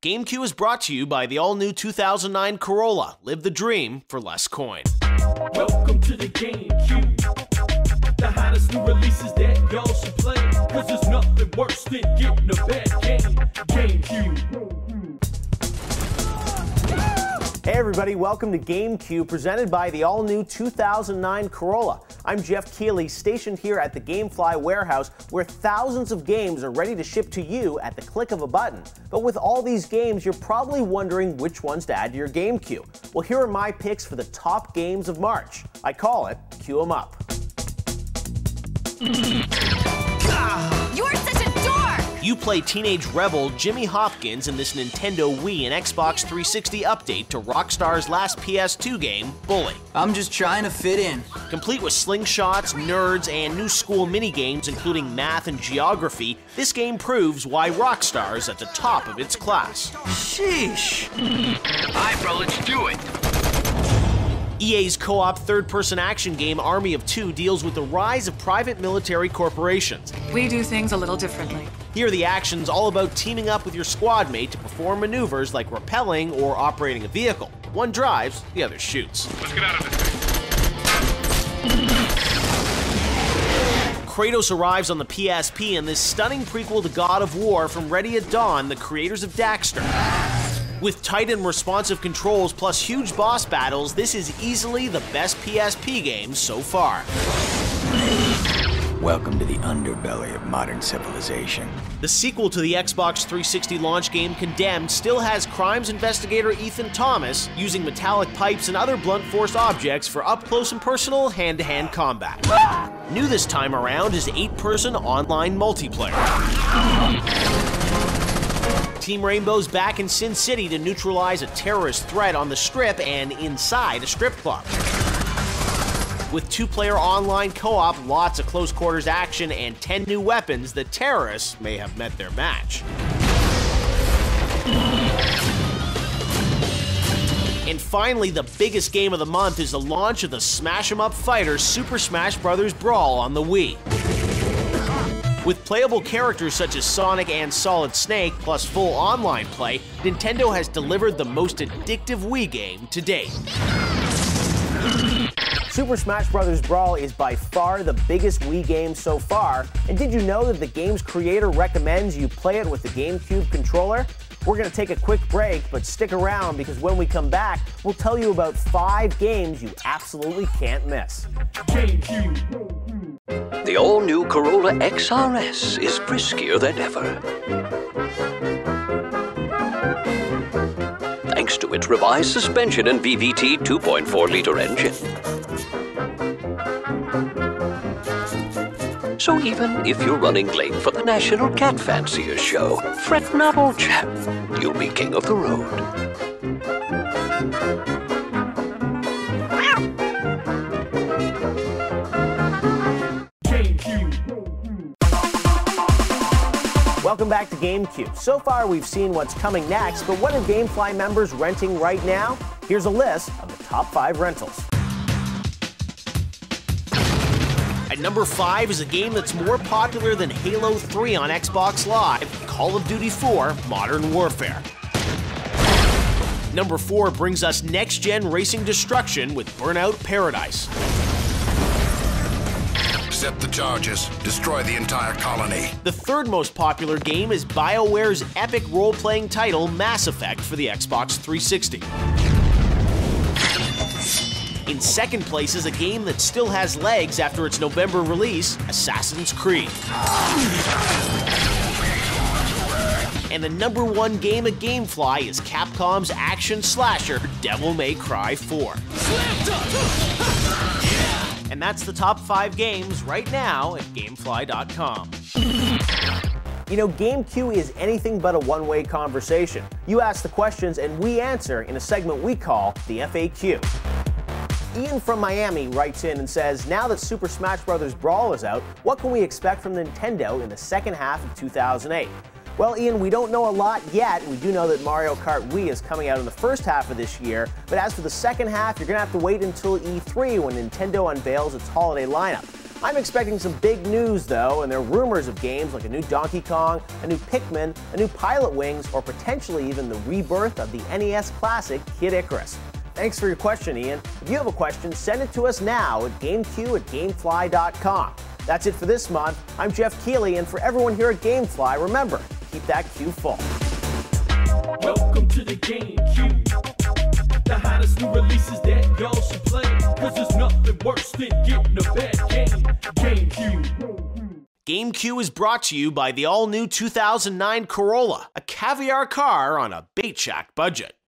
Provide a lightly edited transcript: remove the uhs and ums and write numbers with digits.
GameQ is brought to you by the all-new 2009 Corolla. Live the dream for less coin. Welcome to the GameQ. The hottest new releases that y'all should play. Cause there's nothing worse than getting a bad game. GameQ. Hey everybody, welcome to GameQ, presented by the all-new 2009 Corolla. I'm Geoff Keighley, stationed here at the GameFly warehouse, where thousands of games are ready to ship to you at the click of a button. But with all these games, you're probably wondering which ones to add to your GameQ. Well, here are my picks for the top games of March. I call it Queue 'em Up. You're such a dork! You play teenage rebel Jimmy Hopkins in this Nintendo Wii and Xbox 360 update to Rockstar's last PS2 game, Bully. I'm just trying to fit in. Complete with slingshots, nerds, and new school minigames including math and geography, this game proves why Rockstar is at the top of its class. Sheesh. Alright, bro, let's do it. EA's co-op third-person action game Army of Two deals with the rise of private military corporations. We do things a little differently. Here, the action's all about teaming up with your squad mate to perform maneuvers like rappelling or operating a vehicle. One drives, the other shoots. Let's get out of this thing. Kratos arrives on the PSP in this stunning prequel to God of War from Ready at Dawn, the creators of Daxter. With tight and responsive controls plus huge boss battles, this is easily the best PSP game so far. Welcome to the underbelly of modern civilization. The sequel to the Xbox 360 launch game Condemned still has crimes investigator Ethan Thomas using metallic pipes and other blunt force objects for up-close and personal hand-to-hand combat. New this time around is 8-person online multiplayer. Team Rainbow's back in Sin City to neutralize a terrorist threat on the Strip and inside a strip club. With 2-player online co-op, lots of close-quarters action, and 10 new weapons, the terrorists may have met their match. And finally, the biggest game of the month is the launch of the Smash 'em Up fighter Super Smash Bros. Brawl on the Wii. With playable characters such as Sonic and Solid Snake, plus full online play, Nintendo has delivered the most addictive Wii game to date. Super Smash Bros. Brawl is by far the biggest Wii game so far, and did you know that the game's creator recommends you play it with the GameCube controller? We're going to take a quick break, but stick around because when we come back, we'll tell you about 5 games you absolutely can't miss. The all-new Corolla XRS is friskier than ever. Thanks to its revised suspension and VVT 2.4-liter engine. So even if you're running late for the National Cat Fanciers show, fret not, old chap. You'll be king of the road. Welcome back to GameQ. So far, we've seen what's coming next, but what are GameFly members renting right now? Here's a list of the top 5 rentals. At number 5 is a game that's more popular than Halo 3 on Xbox Live, Call of Duty 4 Modern Warfare. Number 4 brings us next-gen racing destruction with Burnout Paradise. Accept the charges. Destroy the entire colony. The third most popular game is BioWare's epic role-playing title Mass Effect for the Xbox 360. In second place is a game that still has legs after its November release, Assassin's Creed. And the number 1 game at GameFly is Capcom's action slasher Devil May Cry 4. And that's the top 5 games right now at Gamefly.com. You know, GameQ is anything but a one-way conversation. You ask the questions and we answer in a segment we call the FAQ. Ian from Miami writes in and says, now that Super Smash Bros. Brawl is out, what can we expect from Nintendo in the second half of 2008? Well, Ian, we don't know a lot yet. We do know that Mario Kart Wii is coming out in the first half of this year, but as for the second half, you're going to have to wait until E3 when Nintendo unveils its holiday lineup. I'm expecting some big news though, and there are rumors of games like a new Donkey Kong, a new Pikmin, a new Pilot Wings, or potentially even the rebirth of the NES classic Kid Icarus. Thanks for your question, Ian. If you have a question, send it to us now at GameQ@Gamefly.com. That's it for this month. I'm Geoff Keighley, and for everyone here at Gamefly, remember, keep that queue full. Welcome to the GameQ. The hottest new releases that y'all should play. Cause there's nothing worse than getting a bad game. GameQ. GameQ is brought to you by the all-new 2009 Corolla, a caviar car on a bait shack budget.